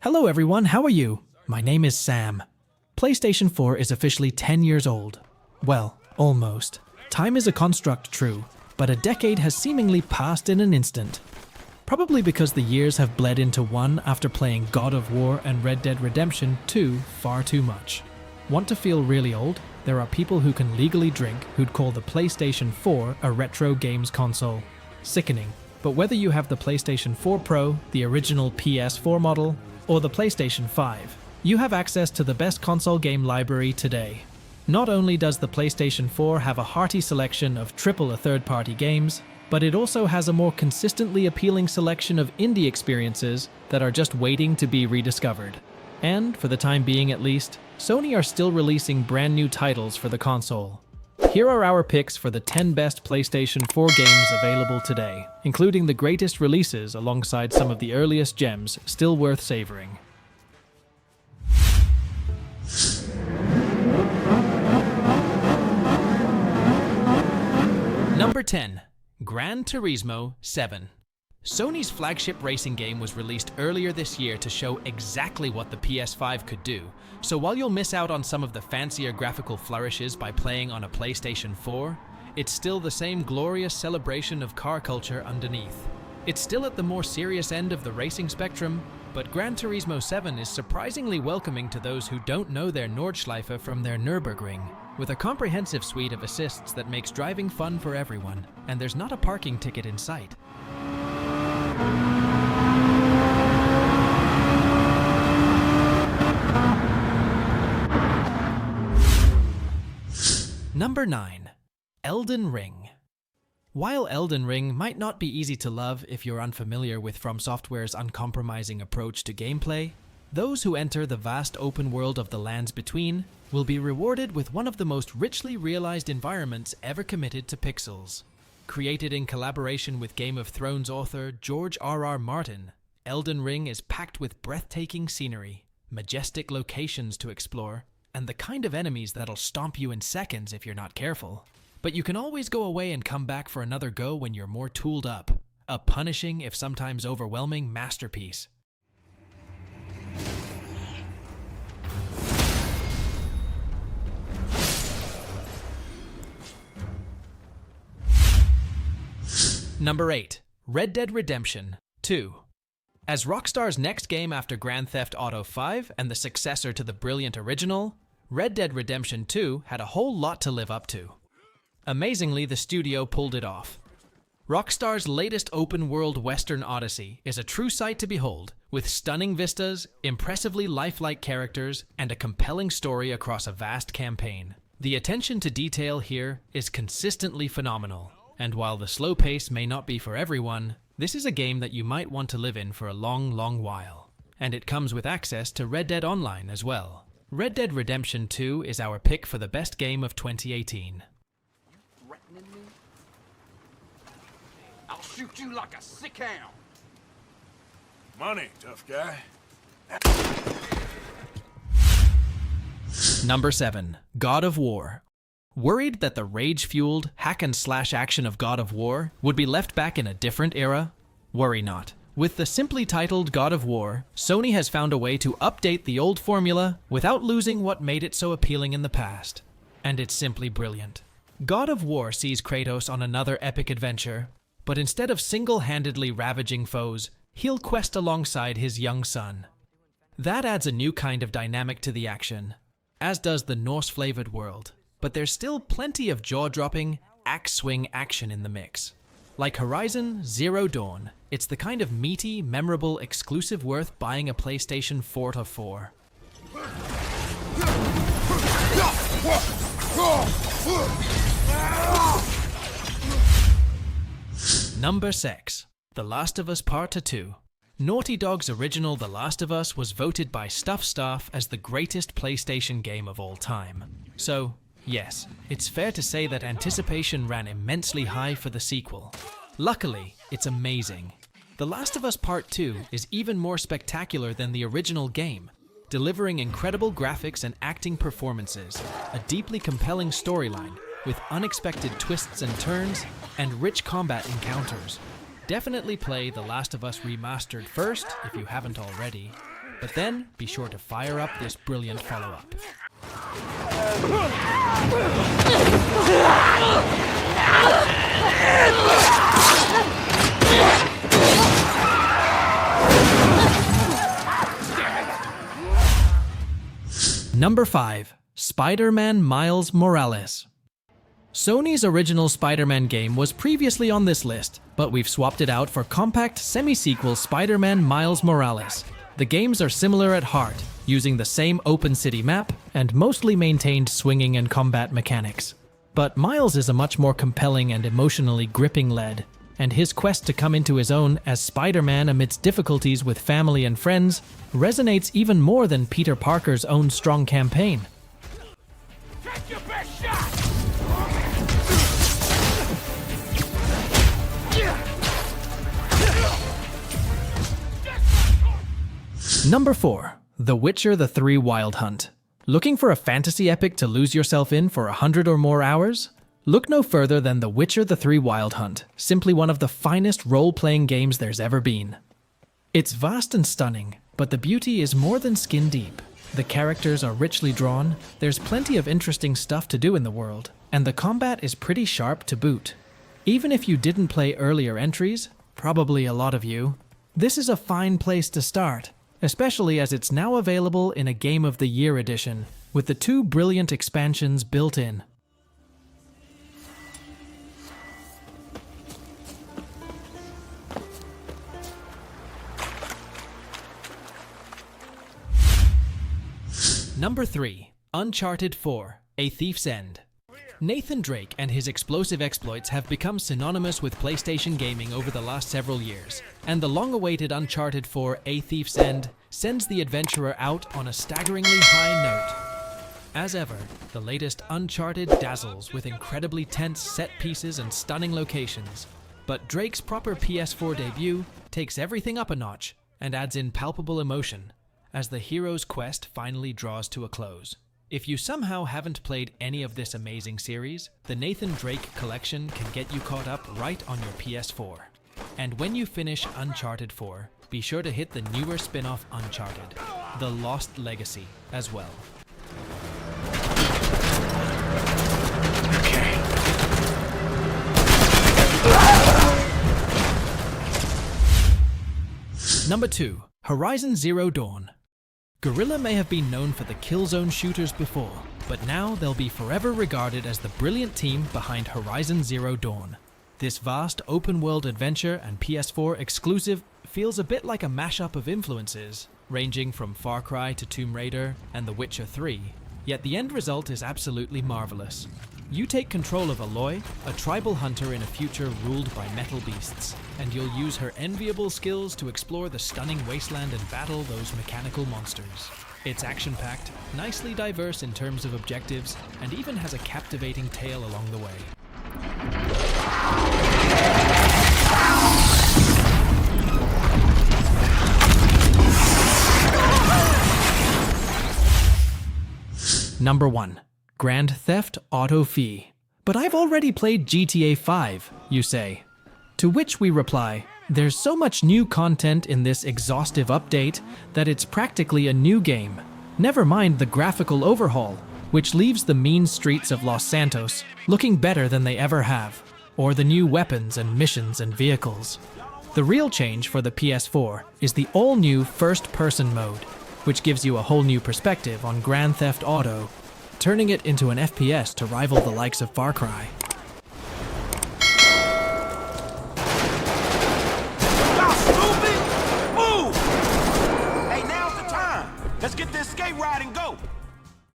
Hello everyone, how are you? My name is Sam. PlayStation 4 is officially 10 years old. Well, almost. Time is a construct, true, but a decade has seemingly passed in an instant. Probably because the years have bled into one after playing God of War and Red Dead Redemption 2 far too much. Want to feel really old? There are people who can legally drink who'd call the PlayStation 4 a retro games console. Sickening. But whether you have the PlayStation 4 Pro, the original PS4 model, or the PlayStation 5, you have access to the best console game library today. Not only does the PlayStation 4 have a hearty selection of triple-A third-party games, but it also has a more consistently appealing selection of indie experiences that are just waiting to be rediscovered. And, for the time being at least, Sony are still releasing brand new titles for the console. Here are our picks for the 10 best PlayStation 4 games available today, including the greatest releases alongside some of the earliest gems still worth savoring. Number 10. Gran Turismo 7. Sony's flagship racing game was released earlier this year to show exactly what the PS5 could do, so while you'll miss out on some of the fancier graphical flourishes by playing on a PlayStation 4, it's still the same glorious celebration of car culture underneath. It's still at the more serious end of the racing spectrum, but Gran Turismo 7 is surprisingly welcoming to those who don't know their Nordschleife from their Nürburgring, with a comprehensive suite of assists that makes driving fun for everyone, and there's not a parking ticket in sight. Number 9. Elden Ring. While Elden Ring might not be easy to love if you're unfamiliar with From Software's uncompromising approach to gameplay, those who enter the vast open world of the Lands Between will be rewarded with one of the most richly realized environments ever committed to pixels. Created in collaboration with Game of Thrones author George R.R. Martin, Elden Ring is packed with breathtaking scenery, majestic locations to explore, and the kind of enemies that'll stomp you in seconds if you're not careful. But you can always go away and come back for another go when you're more tooled up. A punishing, if sometimes overwhelming, masterpiece. Number 8. Red Dead Redemption 2. As Rockstar's next game after Grand Theft Auto 5 and the successor to the brilliant original, Red Dead Redemption 2 had a whole lot to live up to. Amazingly, the studio pulled it off. Rockstar's latest open-world Western odyssey is a true sight to behold, with stunning vistas, impressively lifelike characters, and a compelling story across a vast campaign. The attention to detail here is consistently phenomenal. And while the slow pace may not be for everyone, this is a game that you might want to live in for a long, long while. And it comes with access to Red Dead Online as well. Red Dead Redemption 2 is our pick for the best game of 2018. You threatening me? I'll shoot you like a sick hound. Money, tough guy. Number 7. God of War. Worried that the rage-fueled hack-and-slash action of God of War would be left back in a different era? Worry not. With the simply titled God of War, Sony has found a way to update the old formula without losing what made it so appealing in the past. And it's simply brilliant. God of War sees Kratos on another epic adventure, but instead of single-handedly ravaging foes, he'll quest alongside his young son. That adds a new kind of dynamic to the action, as does the Norse-flavored world. But there's still plenty of jaw-dropping, axe-swing action in the mix. Like Horizon Zero Dawn, it's the kind of meaty, memorable exclusive worth buying a PlayStation 4 for. Number 6. The Last of Us Part 2. Naughty Dog's original The Last of Us was voted by Stuff Staff as the greatest PlayStation game of all time. So, yes, it's fair to say that anticipation ran immensely high for the sequel. Luckily, it's amazing. The Last of Us Part 2 is even more spectacular than the original game, delivering incredible graphics and acting performances, a deeply compelling storyline with unexpected twists and turns, and rich combat encounters. Definitely play The Last of Us Remastered first if you haven't already. But then, be sure to fire up this brilliant follow-up. Number 5. Spider-Man Miles Morales. Sony's original Spider-Man game was previously on this list, but we've swapped it out for compact semi-sequel Spider-Man Miles Morales. The games are similar at heart, using the same open city map and mostly maintained swinging and combat mechanics. But Miles is a much more compelling and emotionally gripping lead, and his quest to come into his own as Spider-Man amidst difficulties with family and friends resonates even more than Peter Parker's own strong campaign. Take your best shot! Number 4. The Witcher: The Three Wild Hunt. Looking for a fantasy epic to lose yourself in for 100 or more hours? Look no further than The Witcher: The Three Wild Hunt, simply one of the finest role-playing games there's ever been. It's vast and stunning, but the beauty is more than skin deep. The characters are richly drawn, there's plenty of interesting stuff to do in the world, and the combat is pretty sharp to boot. Even if you didn't play earlier entries, probably a lot of you, this is a fine place to start, especially as it's now available in a Game of the Year edition, with the 2 brilliant expansions built in. Number 3. Uncharted 4: A Thief's End. Nathan Drake and his explosive exploits have become synonymous with PlayStation gaming over the last several years, and the long-awaited Uncharted 4: A Thief's End sends the adventurer out on a staggeringly high note. As ever, the latest Uncharted dazzles with incredibly tense set pieces and stunning locations, but Drake's proper PS4 debut takes everything up a notch and adds in palpable emotion as the hero's quest finally draws to a close. If you somehow haven't played any of this amazing series, the Nathan Drake collection can get you caught up right on your PS4. And when you finish Uncharted 4, be sure to hit the newer spin-off Uncharted, The Lost Legacy, as well. Number 2. Horizon Zero Dawn. Guerrilla may have been known for the Killzone shooters before, but now they'll be forever regarded as the brilliant team behind Horizon Zero Dawn. This vast open-world adventure and PS4 exclusive feels a bit like a mashup of influences, ranging from Far Cry to Tomb Raider and The Witcher 3, yet the end result is absolutely marvelous. You take control of Aloy, a tribal hunter in a future ruled by metal beasts, and you'll use her enviable skills to explore the stunning wasteland and battle those mechanical monsters. It's action-packed, nicely diverse in terms of objectives, and even has a captivating tale along the way. Number 1. Grand Theft Auto V. But I've already played GTA 5, you say. To which we reply, there's so much new content in this exhaustive update that it's practically a new game. Never mind the graphical overhaul, which leaves the mean streets of Los Santos looking better than they ever have, or the new weapons and missions and vehicles. The real change for the PS4 is the all-new first-person mode, which gives you a whole new perspective on Grand Theft Auto, turning it into an FPS to rival the likes of Far Cry. Y'all stupid! Move! Hey, now's the time! Let's get this skate ride and go!